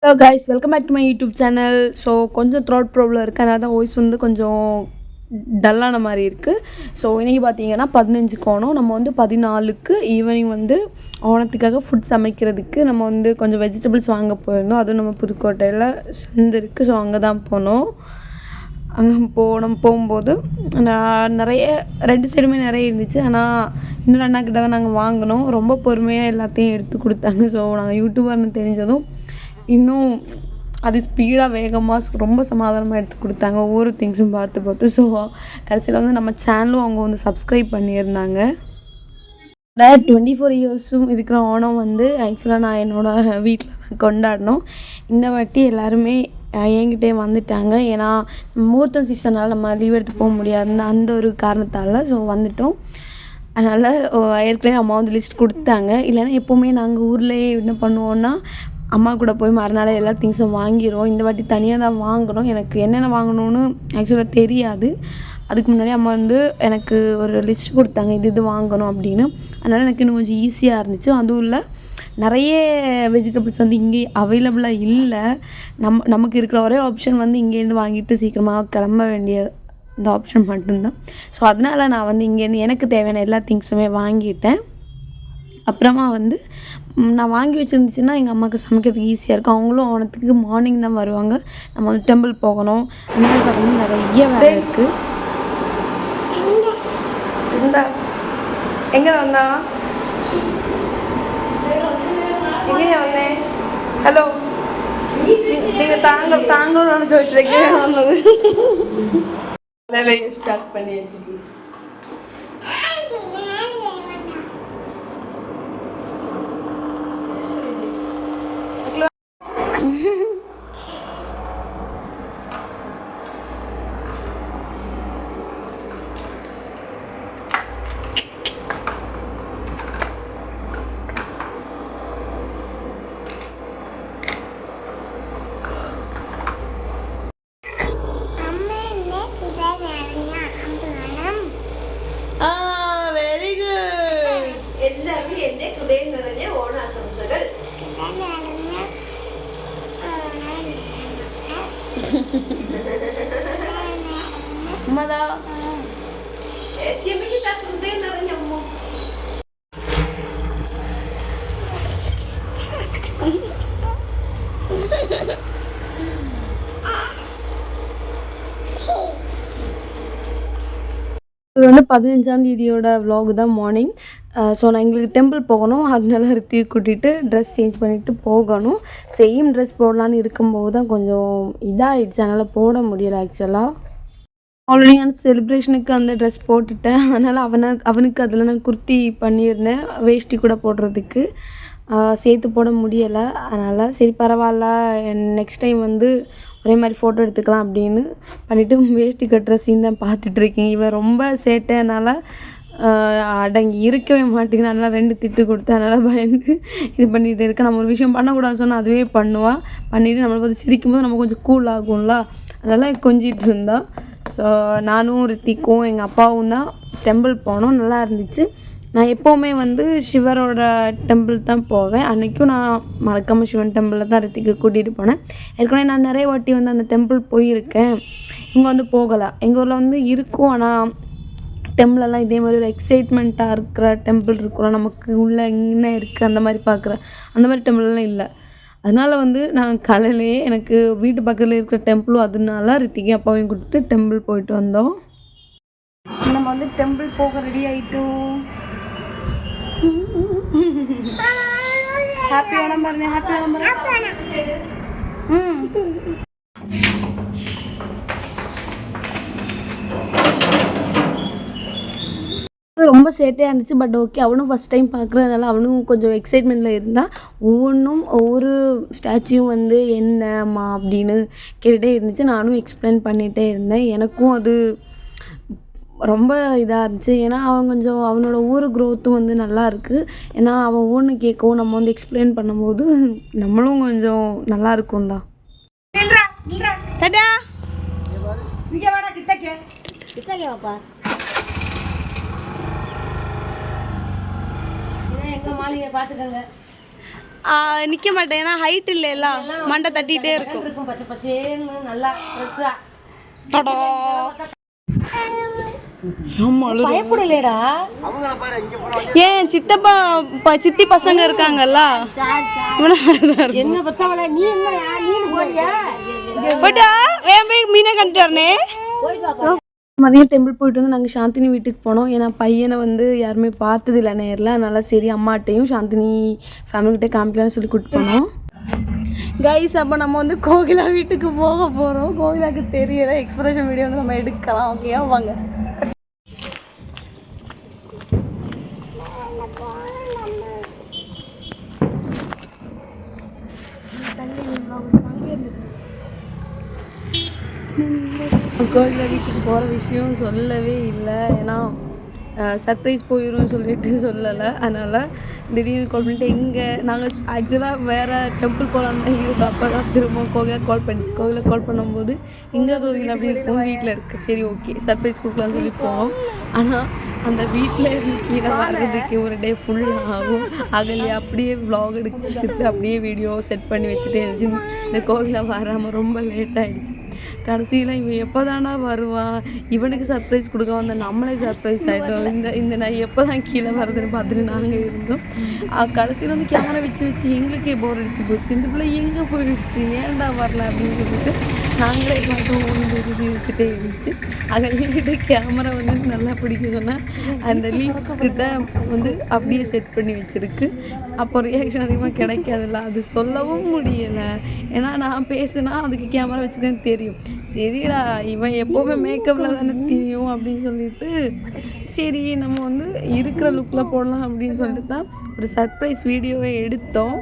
Hello guys, welcome back to my YouTube channel. So கொஞ்சம் throat problem இருக்குது, அதனால தான் வாய்ஸ் வந்து கொஞ்சம் டல்லான மாதிரி இருக்குது. ஸோ இன்றைக்கி பார்த்தீங்கன்னா 15 கோணம், நம்ம வந்து 14க்கு ஈவினிங் வந்து ஓணத்துக்காக ஃபுட் சமைக்கிறதுக்கு நம்ம வந்து கொஞ்சம் வெஜிடபிள்ஸ் வாங்க போயிருந்தோம். அதுவும் நம்ம புதுக்கோட்டையில் சந்தை இருக்குது. ஸோ அங்கே தான் போனோம். அங்கே போகும்போது நான் நிறைய 2 சைடுமே நிறைய இருந்துச்சு. ஆனால் இன்னும் அண்ணா கிட்ட தான் நாங்கள் வாங்கினோம். ரொம்ப பொறுமையாக எல்லாத்தையும் எடுத்து கொடுத்தாங்க. ஸோ நாங்கள் யூடியூபர்னு தெரிஞ்சதும் இன்னும் அது ஸ்பீடாக வேகமாக ரொம்ப சமாதானமாக எடுத்து கொடுத்தாங்க, ஒவ்வொரு திங்ஸும் பார்த்து. ஸோ கடைசியில் வந்து நம்ம சேனலும் அவங்க வந்து சப்ஸ்கிரைப் பண்ணியிருந்தாங்க. 24 இயர்ஸும் இருக்கிற ஓணம் வந்து ஆக்சுவலாக நான் என்னோடய வீட்டில் தான் கொண்டாடினோம். இந்த வாட்டி எல்லாருமே என்கிட்டே வந்துட்டாங்க. ஏன்னா முகூர்த்தம் சீசனால் நம்ம லீவ் எடுத்து போக முடியாது, அந்த ஒரு காரணத்தால். ஸோ வந்துட்டோம். அதனால் ஏற்கனவே அம்மா வந்து லிஸ்ட் கொடுத்தாங்க. இல்லைன்னா எப்போவுமே நாங்கள் ஊர்லேயே என்ன பண்ணுவோன்னா அம்மா கூட போய் மறுநாள் எல்லா திங்ஸும் வாங்கிடுவோம். இந்த வாட்டி தனியாக தான் வாங்கணும். எனக்கு என்னென்ன வாங்கணும்னு ஆக்சுவலாக தெரியாது. அதுக்கு முன்னாடி அம்மா வந்து எனக்கு ஒரு லிஸ்ட் கொடுத்தாங்க, இது வாங்கணும் அப்படின்னு. அதனால் எனக்கு இன்னும் கொஞ்சம் ஈஸியாக இருந்துச்சு. அதுவும் இல்லை, நிறைய வெஜிடபிள்ஸ் வந்து இங்கே அவைலபிளாக இல்லை. நமக்கு இருக்கிற ஒரே ஆப்ஷன் வந்து இங்கேருந்து வாங்கிட்டு சீக்கிரமாக கிளம்ப வேண்டிய இந்த ஆப்ஷன் மட்டும்தான். ஸோ அதனால் நான் வந்து இங்கேருந்து எனக்கு தேவையான எல்லா திங்ஸுமே வாங்கிட்டேன். அப்புறமா வந்து நான் வாங்கி வச்சுருந்துச்சுன்னா எங்கள் அம்மாவுக்கு சமைக்கிறதுக்கு ஈஸியாக இருக்கும். அவங்களும் ஓணத்துக்கு மார்னிங் தான் வருவாங்க. நம்ம வந்து டெம்பிள் போகணும். அந்த மாதிரி பார்த்தீங்கன்னா நிறைய வேலை இருக்குது. எங்கே வந்தா எங்கே வந்தேன்? ஹலோ, நீங்கள் தாங்களும் நினச்சி வச்சுருக்கே வந்தது. ஸ்டார்ட் பண்ணியாச்சு ப்ளீஸ். എല്ലാവർക്കും എൻ്റെ ഹൃദയം നിറഞ്ഞ ഓണാശംസകൾ. ഉമ്മതാ ക്ഷമിക്ക്, ഹൃദയം നിറഞ്ഞ ഉമ്മ. இது வந்து 15ஆம் தேதியோட விலாக் தான், மார்னிங். ஸோ நான் எங்களுக்கு டெம்பிள் போகணும். அதனால ரித்தியை கூட்டிகிட்டு ட்ரெஸ் சேஞ்ச் பண்ணிவிட்டு போகணும். சேம் ட்ரெஸ் போடலான்னு இருக்கும்போது தான் கொஞ்சம் இதாகிடுச்சு, அதனால் போட முடியலை. ஆக்சுவலாக ஆல்ரெடி நான் செலிப்ரேஷனுக்கு அந்த ட்ரெஸ் போட்டுட்டேன். அதனால் அவனுக்கு அதில் நான் குர்த்தி பண்ணியிருந்தேன், வேஷ்டி கூட போடுறதுக்கு சேர்த்து போட முடியலை. அதனால் சரி பரவாயில்ல, நெக்ஸ்ட் டைம் வந்து ஒரே மாதிரி ஃபோட்டோ எடுத்துக்கலாம் அப்படின்னு பண்ணிவிட்டு வேஷ்டி கட்டுற சீன் தான் பார்த்துட்ருக்கேன். இவன் ரொம்ப சேட்டைனால அடங்கி இருக்கவே மாட்டேங்குது. அதனால் 2 திட்டு கொடுத்து அதனால் பயந்து இது பண்ணிகிட்டு இருக்கேன். நம்ம ஒரு விஷயம் பண்ணக்கூடாது சொன்னால் அதுவே பண்ணுவாள். பண்ணிவிட்டு நம்மளை பார்த்து சிரிக்கும்போது நம்ம கொஞ்சம் கூல் ஆகும்ல, அதனால் கொஞ்சிகிட்டு இருந்தாள். ஸோ நானும் ரித்திக்கும் எங்கள் அப்பாவும் தான் டெம்பிள் போனோம். நல்லா இருந்துச்சு. நான் எப்போவுமே வந்து சிவரோட டெம்பிள் தான் போவேன். அன்றைக்கும் நான் மறக்காமல் சிவன் டெம்பிளில் தான் ரித்திக்கு கூட்டிகிட்டு போனேன். ஏற்கனவே நான் நிறைய வாட்டி வந்து அந்த டெம்பிள் போயிருக்கேன். இங்கே வந்து போகலை. எங்கள் ஊரில் வந்து இருக்கும், ஆனால் டெம்பிளெல்லாம் இதே மாதிரி ஒரு எக்ஸைட்மெண்ட்டாக இருக்கிற டெம்பிள் இருக்கும்ல, நமக்கு உள்ளே என்ன இருக்குது அந்த மாதிரி பார்க்குற அந்த மாதிரி டெம்பிள்லாம் இல்லை. அதனால் வந்து நான் காலையிலேயே எனக்கு வீட்டு பக்கத்தில் இருக்கிற டெம்பிளும், அதனால ரித்திக்கு அப்பாவையும் கூப்பிட்டு டெம்பிள் போயிட்டு வந்தோம். நம்ம வந்து டெம்பிள் போக ரெடி ஆகிட்டோம். ஹாப்பி ஓணம் பாருங்க, ஹாப்பி ஓணம் பாருங்க. ரொம்ப சேட்டையாக இருந்துச்சு. பட் ஓகே, அவனும் ஃபஸ்ட் டைம் பார்க்குறதுனால அவனும் கொஞ்சம் எக்ஸைட்மெண்ட்டில் இருந்தால் ஒவ்வொரு ஸ்டாச்சுவும் வந்து என்னம்மா அப்படின்னு கேட்டுகிட்டே இருந்துச்சு. நானும் எக்ஸ்பிளைன் பண்ணிகிட்டே இருந்தேன். எனக்கும் அது ரொம்ப இதாக இருந்துச்சு. ஏன்னா அவனோட ஊர் க்ரோத்தும் வந்து நல்லா இருக்குது. ஏன்னா அவன் ஒன்று கேட்கவும் நம்ம வந்து எக்ஸ்பிளைன் பண்ணும்போது நம்மளும் கொஞ்சம் நல்லா இருக்கும்ல. எங்கள் மாளிகை பார்த்துக்கங்க. நிற்க மாட்டேன், ஏன்னா ஹைட் இல்லைல்ல, மண்டை தட்டிகிட்டே இருக்கும். இருக்கும் பச்சை பச்சேன்னு நல்லா ஃப்ரெஷ்ஷா. பயப்படலடா. ஏன் சித்தப்பா சித்தி பசங்க இருக்காங்கல்ல, என்ன பத்தவள நீ என்னயா நீ போறியா போட்டா வேன் போய் மீனை கண்டுட்டு வரனே. மதியம் டெம்பிள் போயிட்டு வந்து நாங்கள் சாந்தினி வீட்டுக்கு போனோம். ஏன்னா பையனை வந்து யாருமே பார்த்ததில்ல நேரில், அதனால சரி அம்மாட்டையும் சாந்தினி ஃபேமிலிக்கிட்டே காமிக்கலான்னு சொல்லி கூப்பிட்டு போனோம். கைஸ், அப்போ நம்ம வந்து கோகிலா வீட்டுக்கு போக போகிறோம். கோகிலாவுக்கு தெரியல, எக்ஸ்பிரஷன் வீடியோ வந்து நம்ம எடுக்கலாம். ஓகேயா, வாங்க. கோகிலா வீட்டுக்கு போகிற விஷயம் சொல்லவே இல்லை, ஏன்னா சர்ப்ரைஸ் போயிடும் சொல்லிட்டு சொல்லலை. அதனால் திடீர்னு கால் பண்ணிட்டு எங்கே நாங்கள் ஆக்சுவலாக வேறு டெம்பிள் போகலான்னு தான் இருக்கோம். அப்போ தான் திரும்ப கோகிலா கால் பண்ணிச்சு. கோகிலா கால் பண்ணும்போது எங்கே கோகிலா அப்படி இருக்கும், வீட்டில் இருக்குது. சரி ஓகே சர்ப்ரைஸ் கொடுக்கலான்னு சொல்லி போவோம். ஆனால் அந்த வீட்டில் இருந்து கீழே வர்றதுக்கு ஒரு டே ஃபுல்லாக ஆகும். அகலியா அப்படியே வ்ளாக் எடுத்துட்டு அப்படியே வீடியோ செட் பண்ணி வச்சுட்டே இருந்துச்சு. இந்த கோகிலா வராமல் ரொம்ப லேட் ஆகிடுச்சு. கடைசியில் இவன் எப்போ தானா வருவான், இவனுக்கு சர்ப்ரைஸ் கொடுக்க வந்த நம்மளே சர்ப்ரைஸ் ஆகிட்டோம். இந்த நான் எப்போ தான் கீழே வர்றதுன்னு பார்த்துட்டு நாங்கள் இருந்தோம். கடைசியில் வந்து கேமரா வச்சு எங்களுக்கே போர் அடிச்சு போச்சு. இந்த பிள்ளை எங்கே போயிடுச்சு, ஏன்டா வரல அப்படின்னு சொல்லிட்டு நாங்களே பார்த்தோம். ஒன்று சிரிச்சுட்டே இருந்துச்சு. அகலிக்கிட்ட கேமரா வந்து நல்லா பிடிக்க சொன்னால் அந்த லீவ்ஸ் கிட்ட வந்து அப்படியே செட் பண்ணி வச்சுருக்கு. அப்போ ரியாக்ஷன் அதிகமாக கிடைக்காதுல்ல, அது சொல்லவும் முடியலை. ஏன்னா நான் பேசுனா அதுக்கு கேமரா வச்சுக்கன்னு தெரியும். சரிடா இவன் எப்போவுமே மேக்கப்பில் தானே தெரியும் அப்படின்னு சொல்லிட்டு சரி நம்ம வந்து இருக்கிற லுக்கில் போடலாம் அப்படின்னு சொல்லிட்டு தான் ஒரு சர்ப்ரைஸ் வீடியோவை எடுத்தோம்.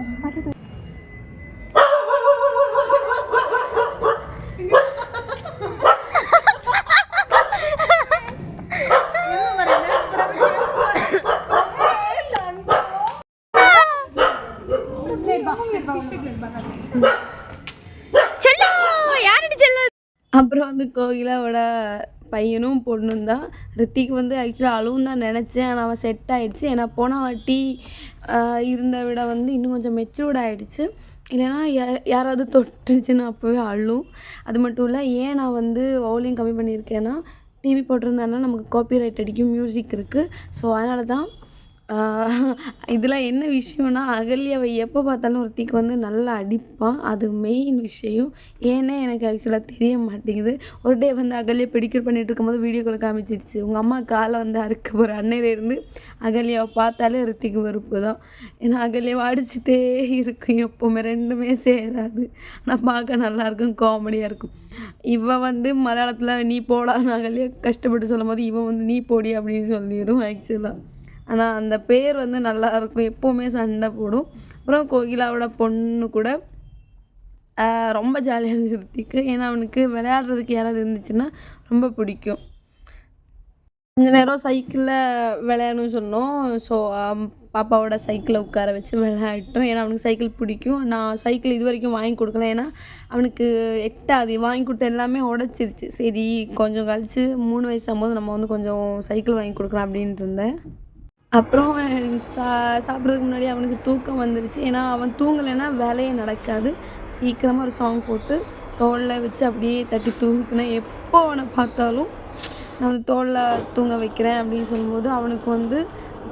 அப்புறம் வந்து கோகிலாவோட பையனும் பொண்ணும் தான். ரித்திக்கு வந்து ஆக்சுவலாக அழுவும் தான் நினச்சேன், ஆனால் அவன் செட் ஆகிடுச்சு. ஏன்னா போன வாட்டி இருந்த விட வந்து இன்னும் கொஞ்சம் மெச்சூர்ட் ஆகிடுச்சு. இல்லைன்னா யாராவது தொட்டுச்சுன்னு அப்போவே அழும். அது மட்டும் இல்லை, ஏன் நான் வந்து வால்யூம் கம்மி பண்ணியிருக்கேன்னா டிவி போட்டிருந்தேன்னா நமக்கு காப்பிரைட் அடிக்கும், மியூசிக் இருக்குது. ஸோ அதனால தான். இதில் என்ன விஷயம்னா அகல்யாவை எப்போ பார்த்தாலும் ஒருத்திக்கு வந்து நல்லா அடிப்பான், அது மெயின் விஷயம். ஏன்னே எனக்கு ஆக்சுவலாக தெரிய மாட்டேங்குது. ஒரு டே வந்து அகல்யா பெடிக்யூர் பண்ணிகிட்டு இருக்கும்போது வீடியோ கால் காமிச்சிடுச்சு. உங்கள் அம்மா காலை வந்து அறுக்க போகிற அன்னையிலேருந்து அகல்யாவை பார்த்தாலே ரித்திக்கு வெறுப்பு தான். ஏன்னா அகல்யாவை அடிச்சுட்டே இருக்கும் எப்போவுமே, ரெண்டுமே சேராது. ஆனால் பார்க்க நல்லாயிருக்கும், காமெடியாக இருக்கும். இவன் வந்து மலையாளத்தில் நீ போடான்னு அகல்யா கஷ்டப்பட்டு சொல்லும் போது இவன் வந்து நீ போடி அப்படின்னு சொல்லிடும் ஆக்சுவலாக. ஆனால் அந்த பேர் வந்து நல்லாயிருக்கும், எப்போவுமே சண்டை போடும். அப்புறம் கோகிலாவோட பொண்ணு கூட ரொம்ப ஜாலியாக இருந்துச்சு ரித்திக்கு. ஏன்னா அவனுக்கு விளையாடுறதுக்கு யாராவது இருந்துச்சுன்னா ரொம்ப பிடிக்கும். கொஞ்ச நேரம் சைக்கிளில் விளையாடணும்னு சொன்னோம். ஸோ பாப்பாவோட சைக்கிளை உட்கார வச்சு விளையாட்டோம். ஏன்னா அவனுக்கு சைக்கிள் பிடிக்கும். நான் சைக்கிள் இது வரைக்கும் வாங்கி கொடுக்கல, ஏன்னா அவனுக்கு எட்டாது. வாங்கி கொடுத்த எல்லாமே உடச்சிருச்சு. சரி கொஞ்சம் கழித்து 3 வயசாகும்போது நம்ம வந்து கொஞ்சம் சைக்கிள் வாங்கி கொடுக்கலாம் அப்படின்ட்டு இருந்தேன். அப்புறம் சாப்பிட்றதுக்கு முன்னாடி அவனுக்கு தூக்கம் வந்துருச்சு. ஏன்னா அவன் தூங்கலைன்னா வேலையே நடக்காது. சீக்கிரமாக ஒரு சாங் போட்டு தோளில் வச்சு அப்படியே தட்டி தூங்கினேன். எப்போ அவனை பார்த்தாலும் நான் வந்து தோளில் தூங்க வைக்கிறேன் அப்படின்னு சொல்லும்போது அவனுக்கு வந்து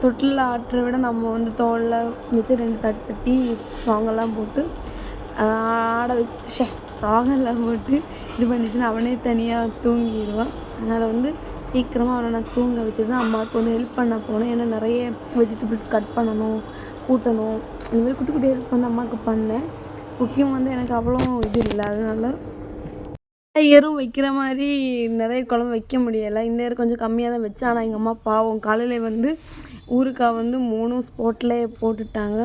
தொட்டிலில் ஆட்டுற விட நம்ம வந்து தோளில் வச்சு 2 தட்டு தட்டி சாங்கெல்லாம் போட்டு ஆட வச்சு சாங்கெல்லாம் போட்டு இது பண்ணிச்சுன்னா அவனே தனியாக தூங்கிடுவான். அதனால் வந்து சீக்கிரமாக அவனை நான் தூங்க வச்சுட்டு தான் அம்மாவுக்கு வந்து ஹெல்ப் பண்ண போனேன். ஏன்னா நிறைய வெஜிடபிள்ஸ் கட் பண்ணணும், கூட்டணும், இந்த மாதிரி குட்டி குட்டி ஹெல்ப் வந்து அம்மாவுக்கு பண்ணேன். குக்கிங் வந்து எனக்கு அவ்வளோ இது இல்லை, அதனால ஏறும் வைக்கிற மாதிரி நிறைய குழம்பு வைக்க முடியலை. இந்த ஏர் கொஞ்சம் கம்மியாக தான் வச்சேன். ஆனால் எங்கள் அம்மா பாவம் காலையில் வந்து ஊறுக்காய் வந்து 3 ஸ்பாட்லேயே போட்டுட்டாங்க.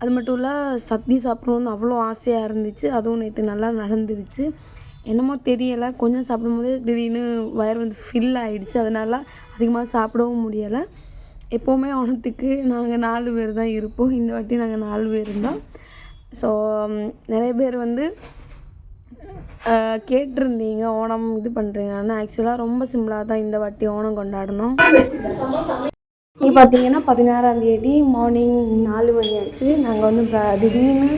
அது மட்டும் இல்லை சட்னி சாப்பிடணுன்னு அவ்வளோ ஆசையாக இருந்துச்சு. அதுவும் நேற்று நல்லா நடந்துருச்சு. என்னமோ தெரியலை, கொஞ்சம் சாப்பிடும்போது திடீர்னு வயிறு வந்து ஃபில் ஆகிடுச்சு. அதனால் அதிகமாக சாப்பிடவும் முடியலை. எப்போவுமே ஓணத்துக்கு நாங்கள் 4 பேர் தான் இருப்போம். இந்த வாட்டி நாங்கள் 4 பேர் இருந்தோம். ஸோ நிறைய பேர் வந்து கேட்டிருந்தீங்க ஓணம் இது பண்ணுறீங்கன்னு. ஆக்சுவலாக ரொம்ப சிம்பிளாக தான் இந்த வாட்டி ஓணம் கொண்டாடணும். இப்போ பார்த்தீங்கன்னா 16ஆம் தேதி மார்னிங் 4 மணி ஆச்சு. நாங்கள் வந்து திடீர்னு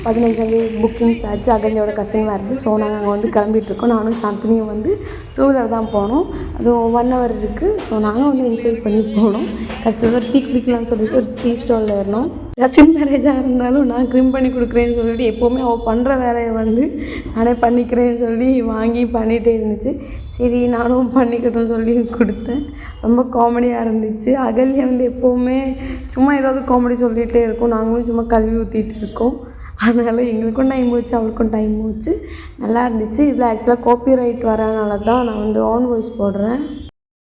15ஆம் தேதி புக்கிங்ஸ் ஆச்சு. அகல்யாவோட கசின் மேரேஜ். ஸோ நாங்கள் அங்கே வந்து கிளம்பிட்டுருக்கோம். நானும் சாந்தினியும் வந்து 2 வீலர் தான் போனோம். அதுவும் 1 hour இருக்குது. ஸோ நாங்கள் வந்து என்ஜாய் பண்ணி போனோம். கடைசியில் ஒரு டீ குடிக்கலாம்னு சொல்லிட்டு ஒரு டீ ஸ்டாலில் ஏறினோம். கசின் மேரேஜாக இருந்தாலும் நான் க்ரீம் பண்ணி கொடுக்குறேன்னு சொல்லிட்டு எப்போவுமே அவள் பண்ணுற வேலையை வந்து நானே பண்ணிக்கிறேன்னு சொல்லி வாங்கி பண்ணிகிட்டே இருந்துச்சு. சரி நானும் பண்ணிக்கட்டும்னு சொல்லி கொடுத்தேன். ரொம்ப காமெடியாக இருந்துச்சு. அகல்யா வந்து எப்போவுமே சும்மா ஏதாவது காமெடி சொல்லிகிட்டே இருக்கும். நாங்களும் சும்மா கழுவி ஊற்றிட்டு இருக்கோம். அதனால் எங்களுக்கும் டைம் போச்சு, அவளுக்கும் டைம் போச்சு. நல்லா இருந்துச்சு. இதில் ஆக்சுவலாக காப்பிரைட் வரனால தான் நான் வந்து ஆன் வாய்ஸ் போடுறேன்.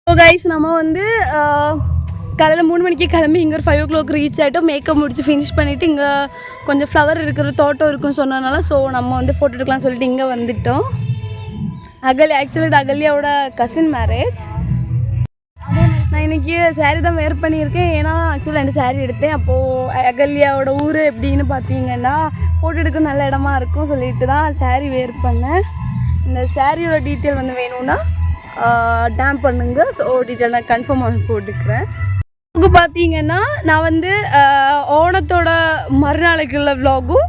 ஸோ கைஸ் நம்ம வந்து காலையில் 3 மணிக்கு கிளம்பி இங்கே ஒரு 5 o'clock ரீச் ஆகிட்டோம். மேக்கப் முடிச்சு ஃபினிஷ் பண்ணிவிட்டு இங்கே கொஞ்சம் ஃப்ளவர் இருக்கிற தோட்டம் இருக்குன்னு சொன்னதுனால ஸோ நம்ம வந்து ஃபோட்டோ எடுக்கலாம்னு சொல்லிட்டு இங்கே வந்துட்டோம். ஆக்சுவலி இது அகல்யாவோட கசின் மேரேஜ். நான் இன்றைக்கி சாரீ தான் வேர் பண்ணியிருக்கேன். ஏன்னா ஆக்சுவலாக 2 சாரீ எடுத்தேன். அப்போது அகல்யாவோட ஊர் எப்படின்னு பார்த்தீங்கன்னா ஃபோட்டோ எடுக்க நல்ல இடமா இருக்கும் சொல்லிட்டு தான் சாரீ வேர் பண்ணேன். இந்த சாரியோட டீட்டெயில் வந்து வேணும்னா டேம் பண்ணுங்க. ஸோ டீட்டெயில் நான் கன்ஃபார்மாக போட்டுக்கிறேன். இப்போ பார்த்தீங்கன்னா நான் வந்து ஓணத்தோட மறுநாளைக்குள்ள விலாகும்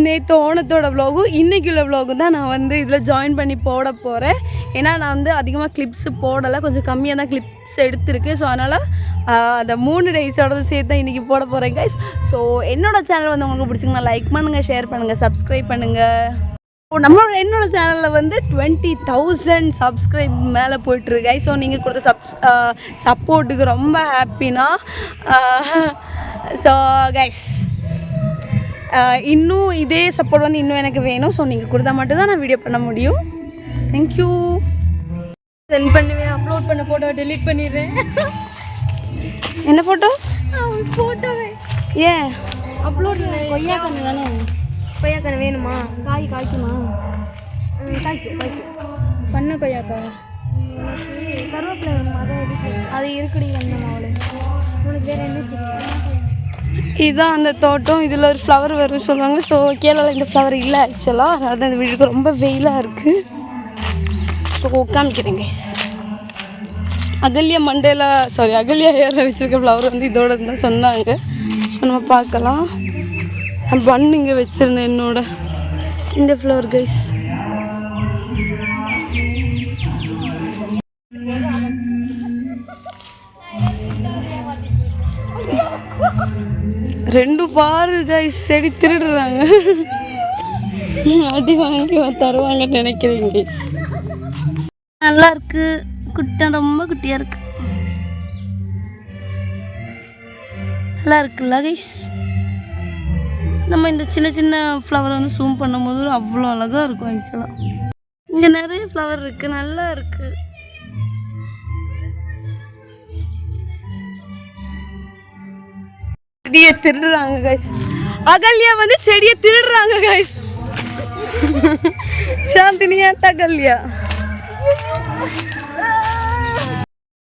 நேற்று ஓணத்தோட விலாகும் இன்றைக்குள்ள விலாகும் தான் நான் வந்து இதில் ஜாயின் பண்ணி போட போகிறேன். ஏன்னா நான் வந்து அதிகமாக கிளிப்ஸு போடலை, கொஞ்சம் கம்மியாக தான் கிளிப்ஸ் எடுத்திருக்கு. ஸோ அதனால் அந்த 3 டேஸோட சேர்த்து தான் இன்றைக்கி போட போகிறேன் கைஸ். ஸோ என்னோடய சேனல் வந்து உங்களுக்கு பிடிச்சிங்கன்னா லைக் பண்ணுங்கள், ஷேர் பண்ணுங்கள், சப்ஸ்கிரைப் பண்ணுங்கள். என்னோட சேனலில் வந்து 20,000 சப்ஸ்கிரைப் மேலே போய்ட்டுருக்கு. ஸோ நீங்கள் கொடுத்த சப்போர்ட்டுக்கு ரொம்ப ஹாப்பினா. ஸோ கைஸ் இன்னும் இதே சப்போர்ட் வந்து இன்னும் எனக்கு வேணும். ஸோ நீங்கள் கொடுத்தா மட்டும்தான் நான் வீடியோ பண்ண முடியும். தேங்க்யூ. சென்ட் பண்ணுவேன், அப்லோட் பண்ண ஃபோட்டோ டெலீட் பண்ணிடுறேன். என்ன ஃபோட்டோ? ஃபோட்டோவே ஏன் அப்லோட் கொய்யாக்கன்று தானே? கொய்யாக்கன்று வேணுமா? காய்க்குமா? காய்க்கும் பண்ண கொய்யாக்கா கருவேப்பிலை வேணுமா? அது இருக்குடி வேணும். அவளை உனக்கு வேறு என்ன? இதுதான் அந்த தோட்டம். இதில் ஒரு ஃப்ளவர் வரும் சொல்லுவாங்க. ஸோ கேரளா இந்த ஃப்ளவர் இல்லை ஆக்சுவலாக. அதனால தான் இந்த வீட்டுக்கு ரொம்ப வெயிலாக இருக்குது. ஸோ காமிக்கிறேன் கைஸ். அகல்யா ஹேரில் வச்சுருக்க ஃப்ளவர் வந்து இதோட தான் சொன்னாங்க. ஸோ நம்ம பார்க்கலாம். நான் பண்ணு இங்கே வச்சுருந்தேன் என்னோட இந்த ஃப்ளவர் கைஸ். ரெண்டு பாரு கைஸ் செடி திருடுறாங்க. அடி வாங்கி தருவாங்கன்னு நினைக்கிறேன் கைஸ். நல்லா இருக்கு. குட்டம் ரொம்ப குட்டியாக இருக்கு. நல்லா இருக்குல்ல கைஸ். நம்ம இந்த சின்ன சின்ன ஃப்ளவர் வந்து ஜூம் பண்ணும்போது அவ்வளோ அழகாக இருக்கும் ஆக்சுவலாக. இங்கே நிறைய ஃப்ளவர் இருக்குது, நல்லா இருக்குது. செடியை திருடுறாங்க கைஸ். அகல்யா வந்து செடியை திருடுறாங்க கைஸ். சாந்தினியாட்ட Ahalya.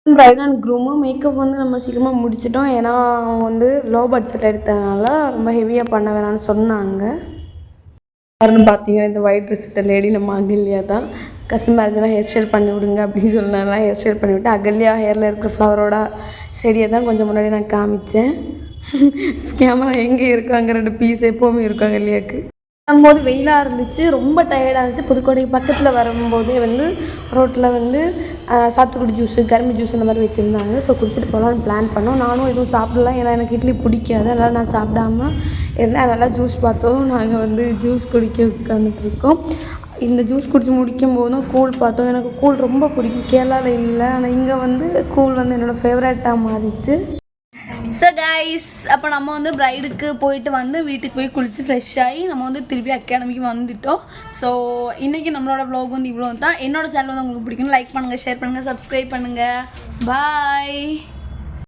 Bride and groom makeup வந்து நம்ம சீக்கிரமாக முடிச்சிட்டோம். ஏன்னா அவங்க வந்து லோ பட்ஜெட் எடுத்ததுனால ரொம்ப ஹெவியாக பண்ண வேணாம்னு சொன்னாங்க. யாருன்னு பார்த்தீங்கன்னா இந்த ஒயிட் ட்ரெஸ்ஸிட்ட லேடி நம்ம அகல்யா தான். கசின் மேரேஜெலாம் ஹேர் ஸ்டைல் பண்ணி விடுங்க அப்படின்னு சொன்னால ஹேர் ஸ்டைல் பண்ணிவிட்டு அகல்யா ஹேரில் இருக்கிற ஃப்ளவரோட செடியை தான் கொஞ்சம் முன்னாடி நான் காமிச்சேன். கேமரா எங்கே இருக்கும், அங்கே 2 பீஸ் எப்போவுமே இருக்கும் அகல்யாவுக்கு. வரும்போது வெயிலாக இருந்துச்சு, ரொம்ப டயர்டாக இருந்துச்சு. புதுக்கோட்டை பக்கத்தில் வரும்போதே வந்து ரோட்டில் வந்து சாத்துக்குடி ஜூஸு, கரும்பு ஜூஸ் இந்த மாதிரி வச்சுருந்தாங்க. ஸோ குடிச்சிட்டு போகலான்னு பிளான் பண்ணோம். நானும் எதுவும் சாப்பிடலாம், ஏன்னா எனக்கு இட்லி பிடிக்காது. அதனால் நான் சாப்பிடாம இருந்தேன். நல்லா ஜூஸ் பார்த்தோம். நாங்கள் வந்து ஜூஸ் குடிக்க உட்காந்துட்ருக்கோம். இந்த ஜூஸ் குடிச்சு முடிக்கும் போதும் கூழ் பார்த்தோம். எனக்கு கூழ் ரொம்ப பிடிக்கும். கேரளாவில் இல்லை, ஆனால் இங்கே வந்து கூழ் வந்து என்னோடய ஃபேவரட்டாக மாறிச்சு. ஸோ கைஸ் அப்போ நம்ம வந்து பிரைடுக்கு போயிட்டு வந்து வீட்டுக்கு போய் குளித்து ஃப்ரெஷ் ஆகி நம்ம வந்து திருப்பி அகாடமிக்கு வந்துட்டோம். ஸோ இன்றைக்கி நம்மளோட வ்ளாக் வந்து இவ்வளோ தான். என்னோட சேனல் வந்து உங்களுக்கு பிடிக்கும். லைக் பண்ணுங்கள், ஷேர் பண்ணுங்கள், சப்ஸ்கிரைப் பண்ணுங்கள். பாய்.